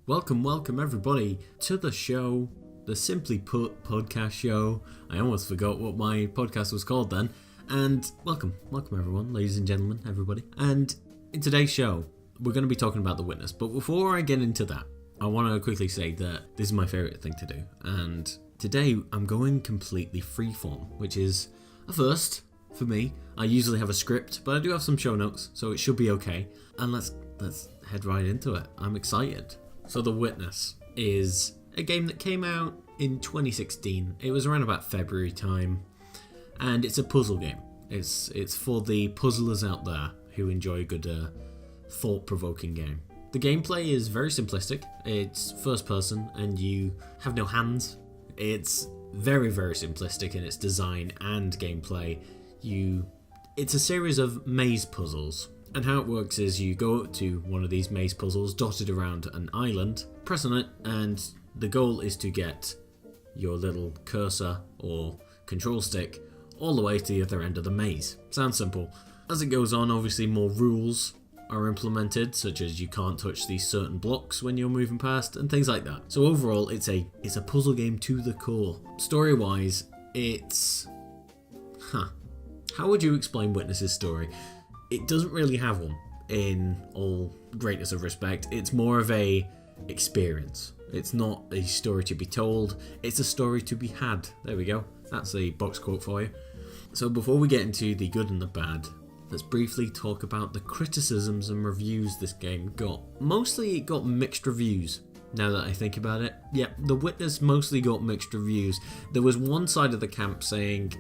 Welcome everybody to the show, the Simply Put podcast show. I almost forgot what my podcast was called then. And welcome everyone, ladies and gentlemen, everybody. And in today's show, we're going to be talking about The Witness. But before I get into that, I want to quickly say that this is my favourite thing to do. And today I'm going completely freeform, which is a first for me. I usually have a script, but I do have some show notes, so it should be okay. And let's head right into it. I'm excited. So The Witness is a game that came out in 2016. It was around about February time, and it's a puzzle game. It's for the puzzlers out there who enjoy a good thought-provoking game. The gameplay is very simplistic. It's first person and you have no hands. It's very, very simplistic in its design and gameplay. It's a series of maze puzzles. And how it works is you go up to one of these maze puzzles dotted around an island, press on it, and the goal is to get your little cursor or control stick all the way to the other end of the maze. Sounds simple. As it goes on, obviously more rules are implemented, such as you can't touch these certain blocks when you're moving past and things like that. So overall, it's a puzzle game to the core. Story-wise, how would you explain Witness's story? It doesn't really have one, in all greatness of respect. It's more of a experience. It's not a story to be told, it's a story to be had. There we go. That's a box quote for you. So before we get into the good and the bad, let's briefly talk about the criticisms and reviews this game got. Mostly it got mixed reviews, now that I think about it. Yeah, The Witness mostly got mixed reviews. There was one side of the camp saying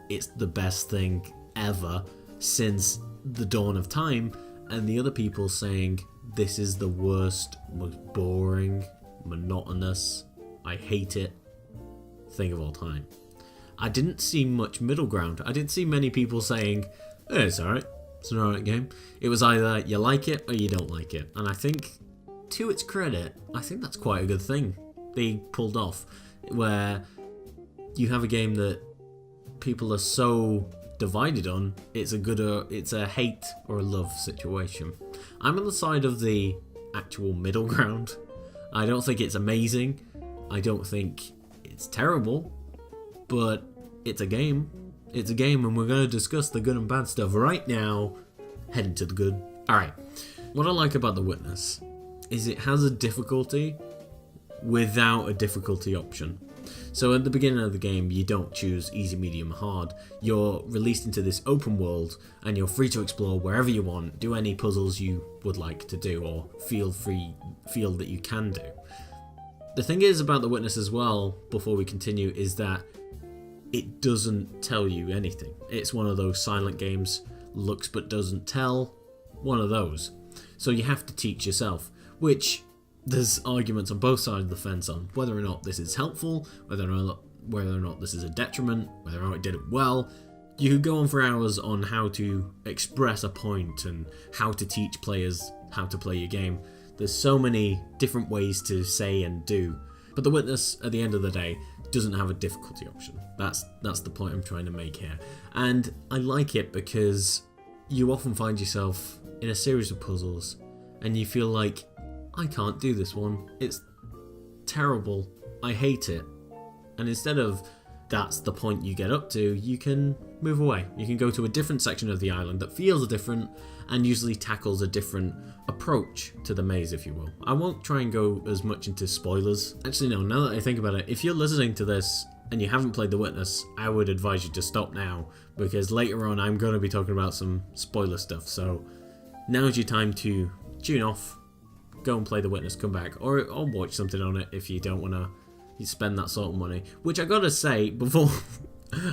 it's the best thing ever since the dawn of time, and the other people saying this is the worst, most boring, monotonous, I hate it thing of all time. I didn't see much middle ground. I didn't see many people saying, it's alright, it's an alright game. It was either you like it or you don't like it. And I think, to its credit, I think that's quite a good thing they pulled off, where you have a game that people are so divided on, it's a hate or a love situation. I'm on the side of the actual middle ground. I don't think it's amazing. I don't think it's terrible, but it's a game. It's a game, and we're going to discuss the good and bad stuff right now. Heading to the good. Alright, what I like about The Witness is it has a difficulty without a difficulty option. So at the beginning of the game, you don't choose easy, medium, hard. You're released into this open world, and you're free to explore wherever you want, do any puzzles you would like to do, or feel that you can do. The thing is about The Witness as well, before we continue, is that it doesn't tell you anything. It's one of those silent games, looks but doesn't tell, one of those. So you have to teach yourself, which there's arguments on both sides of the fence on whether or not this is helpful, whether or not this is a detriment, whether or not it did it well. You could go on for hours on how to express a point and how to teach players how to play your game. There's so many different ways to say and do. But The Witness, at the end of the day, doesn't have a difficulty option. That's the point I'm trying to make here. And I like it because you often find yourself in a series of puzzles and you feel like, I can't do this one. It's terrible. I hate it. And instead of that's the point you get up to, you can move away. You can go to a different section of the island that feels different and usually tackles a different approach to the maze, if you will. I won't try and go as much into spoilers. Actually, no, now that I think about it, if you're listening to this and you haven't played The Witness, I would advise you to stop now, because later on I'm going to be talking about some spoiler stuff. So now's your time to tune off, go and play The Witness, come back, or watch something on it if you don't want to spend that sort of money. Which I gotta say, before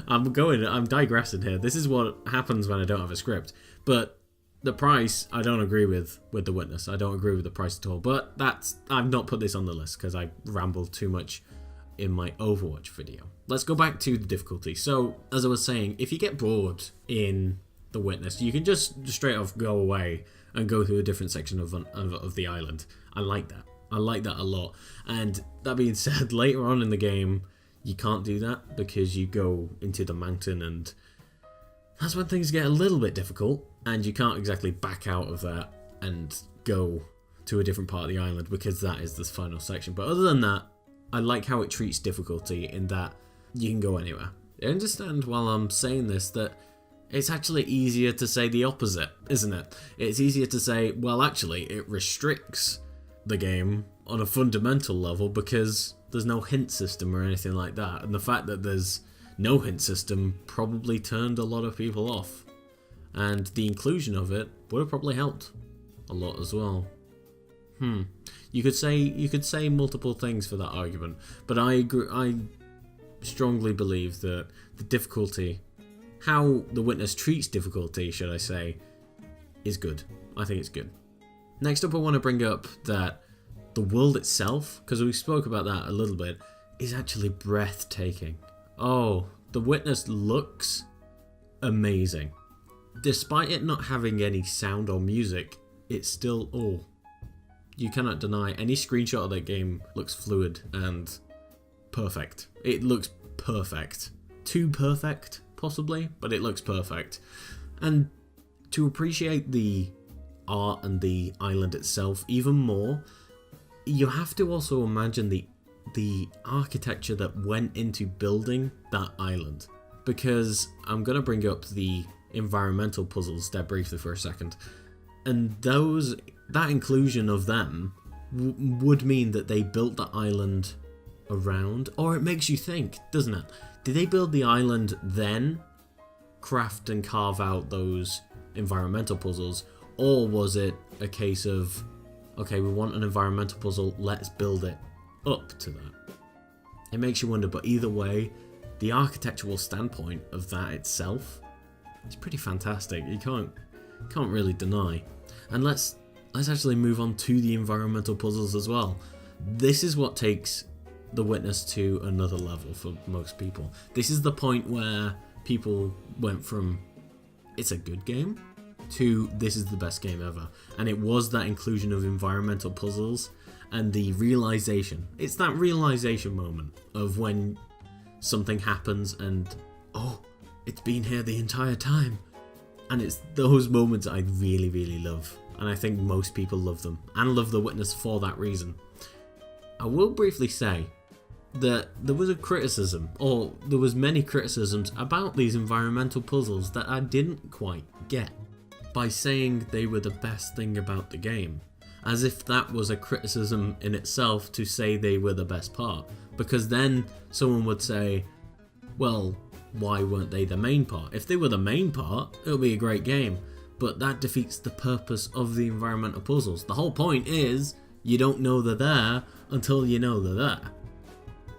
I'm digressing here. This is what happens when I don't have a script. But the price, I don't agree with The Witness. I don't agree with the price at all. But I've not put this on the list because I rambled too much in my Overwatch video. Let's go back to the difficulty. So, as I was saying, if you get bored in The Witness, you can just straight off go away and go to a different section of the island. I like that. I like that a lot. And that being said, later on in the game, you can't do that because you go into the mountain, and that's when things get a little bit difficult, and you can't exactly back out of that and go to a different part of the island, because that is this final section. But other than that, I like how it treats difficulty in that you can go anywhere. I understand while I'm saying this that it's actually easier to say the opposite, isn't it? It's easier to say, well, actually, it restricts the game on a fundamental level because there's no hint system or anything like that. And the fact that there's no hint system probably turned a lot of people off. And the inclusion of it would have probably helped a lot as well. You could say multiple things for that argument, but I agree. I strongly believe that the difficulty, how The Witness treats difficulty, should I say, is good. I think it's good. Next up, I want to bring up that the world itself, because we spoke about that a little bit, is actually breathtaking. Oh, The Witness looks amazing. Despite it not having any sound or music, it's still, you cannot deny any screenshot of that game looks fluid and perfect. It looks perfect. Too perfect, possibly, but it looks perfect. And to appreciate the art and the island itself even more, you have to also imagine the architecture that went into building that island. Because I'm going to bring up the environmental puzzles there briefly for a second. And that inclusion of them would mean that they built the island around, or it makes you think, doesn't it? Did they build the island then craft and carve out those environmental puzzles, or was it a case of, okay, we want an environmental puzzle, let's build it up to that? It makes you wonder, but either way, the architectural standpoint of that itself is pretty fantastic. You can't really deny. And let's actually move on to the environmental puzzles as well. This is what takes The Witness to another level for most people. This is the point where people went from, it's a good game, to this is the best game ever. And it was that inclusion of environmental puzzles and the realization. It's that realization moment of when something happens and, it's been here the entire time. And it's those moments I really, really love. And I think most people love them, and love The Witness for that reason. I will briefly say that there was a criticism, or there was many criticisms about these environmental puzzles that I didn't quite get, by saying they were the best thing about the game. As if that was a criticism in itself to say they were the best part. Because then someone would say, well, why weren't they the main part? If they were the main part, it would be a great game. But that defeats the purpose of the environmental puzzles. The whole point is, you don't know they're there until you know they're there.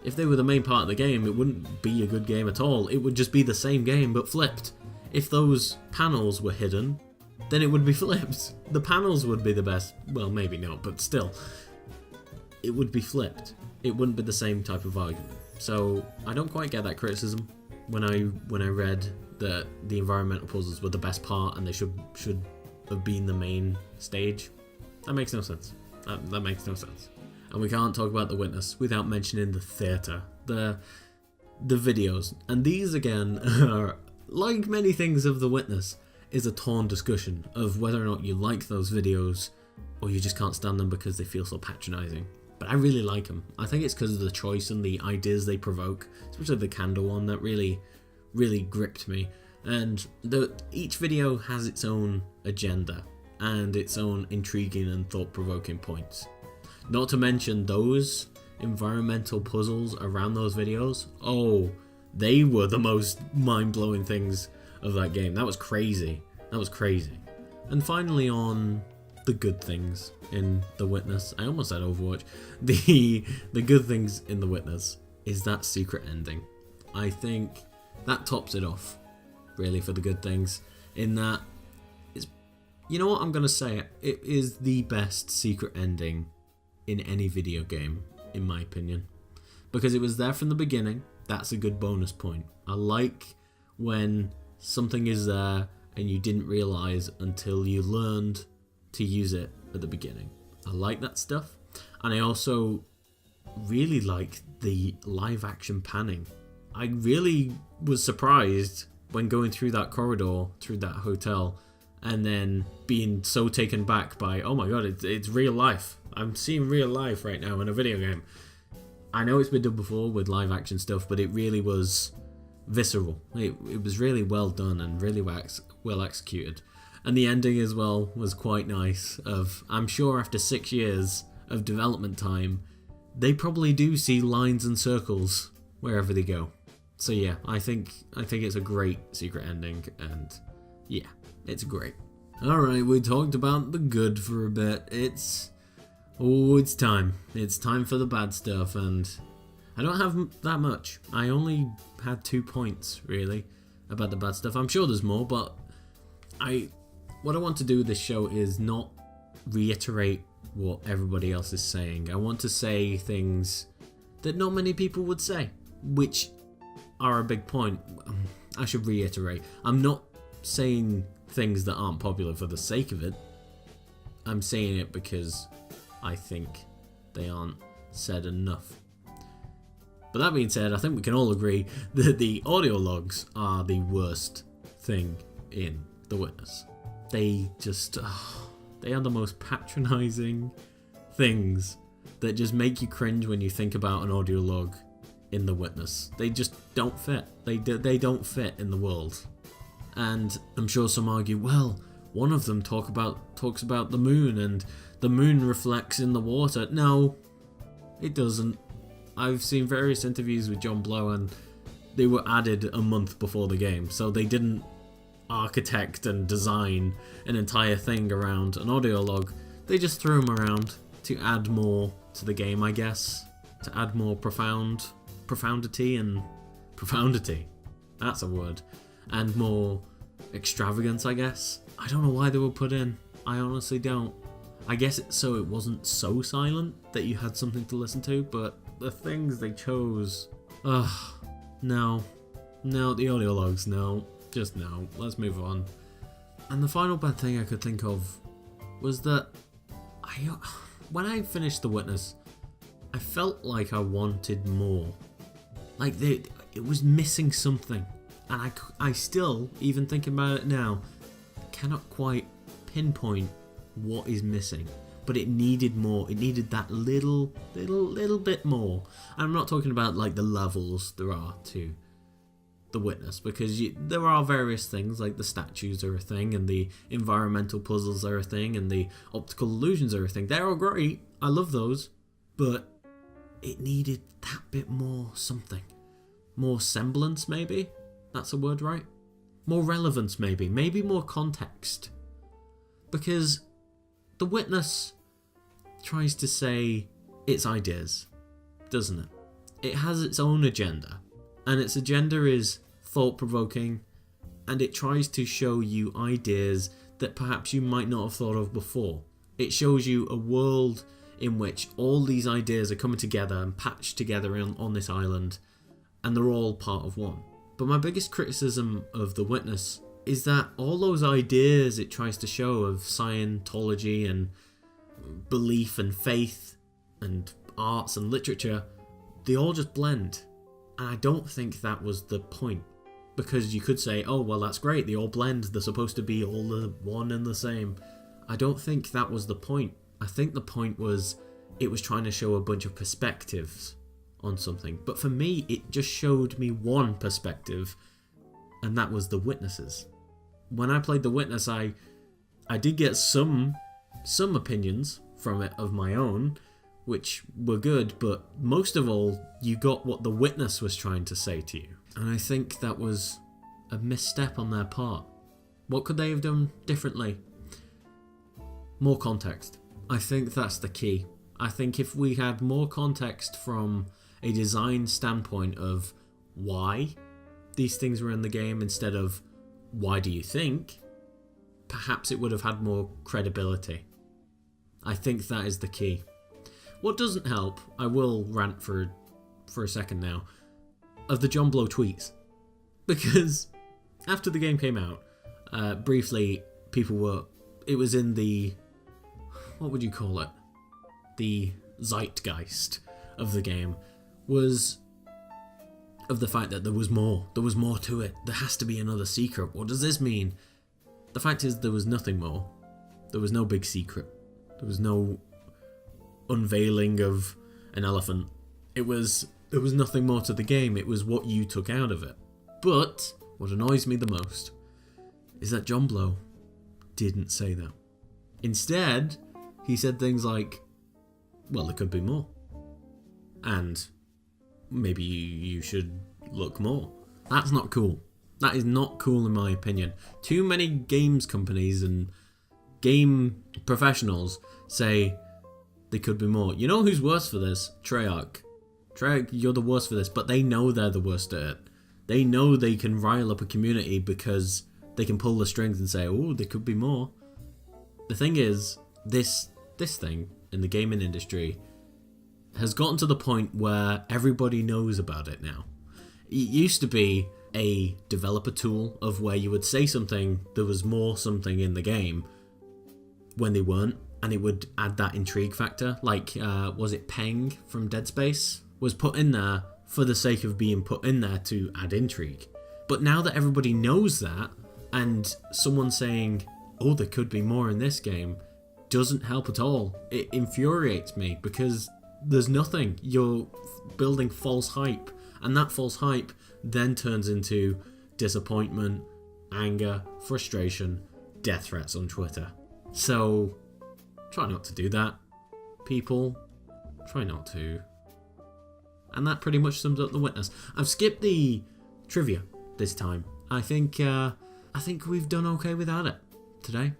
If they were the main part of the game, it wouldn't be a good game at all. It would just be the same game, but flipped. If those panels were hidden, then it would be flipped. The panels would be the best. Well, maybe not, but still. It would be flipped. It wouldn't be the same type of argument. So, I don't quite get that criticism when I read that the environmental puzzles were the best part and they should have been the main stage. That makes no sense. That makes no sense. And we can't talk about The Witness without mentioning the theatre, the videos. And these, again, are, like many things of The Witness, is a torn discussion of whether or not you like those videos or you just can't stand them because they feel so patronising. But I really like them. I think it's because of the choice and the ideas they provoke, especially the candle one that really, really gripped me. And each video has its own agenda and its own intriguing and thought-provoking points. Not to mention those environmental puzzles around those videos. They were the most mind-blowing things of that game. That was crazy. And finally, on the good things in The Witness, I almost said Overwatch. The good things in The Witness is that secret ending. I think that tops it off, really, for the good things. In that, you know what I'm going to say? It is the best secret ending in any video game, in my opinion. Because it was there from the beginning. That's a good bonus point. I like when something is there and you didn't realise until you learned to use it at the beginning. I like that stuff. And I also really like the live action panning. I really was surprised when going through that corridor, through that hotel, and then being so taken back by, oh my god, it's real life. I'm seeing real life right now in a video game. I know it's been done before with live action stuff, but it really was visceral. It was really well done and really well executed. And the ending as well was quite nice. I'm sure after 6 years of development time, they probably do see lines and circles wherever they go. So yeah, I think it's a great secret ending, and yeah, it's great. Alright, we talked about the good for a bit. It's time. It's time for the bad stuff, and I don't have that much. I only had 2 points, really, about the bad stuff. I'm sure there's more, but what I want to do with this show is not reiterate what everybody else is saying. I want to say things that not many people would say, which are a big point. I should reiterate. I'm not saying things that aren't popular for the sake of it. I'm saying it because I think they aren't said enough. But that being said, I think we can all agree that the audio logs are the worst thing in The Witness. They just... they are the most patronising things that just make you cringe when you think about an audio log in The Witness. They just don't fit. They don't fit in the world. And I'm sure some argue, well, one of them talks about the moon, and the moon reflects in the water. No, it doesn't. I've seen various interviews with John Blow, and they were added a month before the game, so they didn't architect and design an entire thing around an audio log. They just threw them around to add more to the game, I guess, to add more profundity, that's a word, and more extravagance, I guess. I don't know why they were put in. I honestly don't. I guess so it wasn't so silent that you had something to listen to, but the things they chose, no, the audio logs, no, just no, let's move on. And the final bad thing I could think of was that when I finished The Witness, I felt like I wanted more. Like it was missing something, and I still, even thinking about it now, cannot quite pinpoint what is missing. But it needed more. It needed that little bit more. And I'm not talking about like the levels there are to The Witness, because there are various things, like the statues are a thing, and the environmental puzzles are a thing, and the optical illusions are a thing. They're all great. I love those. But it needed that bit more something. More semblance, maybe? That's a word, right? More relevance, maybe. Maybe more context. Because The Witness tries to say its ideas, doesn't it? It has its own agenda, and its agenda is thought-provoking, and it tries to show you ideas that perhaps you might not have thought of before. It shows you a world in which all these ideas are coming together and patched together on this island, and they're all part of one. But my biggest criticism of The Witness is that all those ideas it tries to show of Scientology and belief and faith and arts and literature, they all just blend. And I don't think that was the point. Because you could say, oh, well, that's great, they all blend, they're supposed to be all the one and the same. I don't think that was the point. I think the point was it was trying to show a bunch of perspectives on something. But for me, it just showed me one perspective, and that was The Witnesses. When I played The Witness, I did get some opinions from it of my own, which were good, but most of all, you got what The Witness was trying to say to you. And I think that was a misstep on their part. What could they have done differently? More context. I think that's the key. I think if we had more context from a design standpoint of why these things were in the game instead of why do you think, perhaps it would have had more credibility. I think that is the key. What doesn't help, I will rant for a second now, of the John Blow tweets. Because after the game came out, briefly, it was in the, what would you call it? The zeitgeist of the game was of the fact that there was more to it. There has to be another secret. What does this mean? The fact is, there was nothing more. There was no big secret. There was no unveiling of an elephant. There was nothing more to the game. It was what you took out of it. But what annoys me the most is that John Blow didn't say that. Instead, he said things like, well, there could be more. And maybe you should look more. That's not cool. That is not cool in my opinion. Too many games companies and game professionals say there could be more. You know who's worse for this? Treyarch. Treyarch, you're the worst for this, but they know they're the worst at it. They know they can rile up a community because they can pull the strings and say, oh, there could be more. The thing is, this thing in the gaming industry has gotten to the point where everybody knows about it now. It used to be a developer tool of where you would say something, there was more something in the game when they weren't, and it would add that intrigue factor. Like, was it Peng from Dead Space? Was put in there for the sake of being put in there to add intrigue. But now that everybody knows that, and someone saying, oh, there could be more in this game, doesn't help at all. It infuriates me because there's nothing. You're building false hype, and that false hype then turns into disappointment, anger, frustration, death threats on Twitter. So try not to do that, people. Try not to. And that pretty much sums up the witness. I've skipped the trivia this time. I think we've done okay without it today.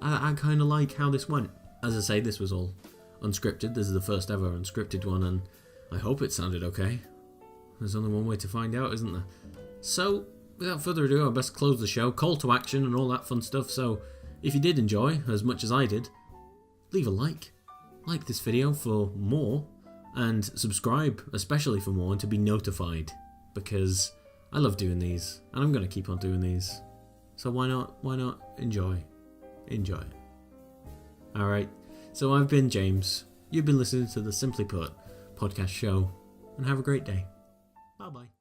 I kind of like how this went. As I say, this was all unscripted. This is the first ever unscripted one, and I hope it sounded okay. There's only one way to find out, isn't there? So, without further ado, I best close the show. Call to action and all that fun stuff. So, if you did enjoy as much as I did, leave a like. Like this video for more, and subscribe, especially for more, and to be notified. Because I love doing these, and I'm going to keep on doing these. So why not enjoy it. Alright, so I've been James. You've been listening to the Simply Put podcast show, and have a great day. Bye bye.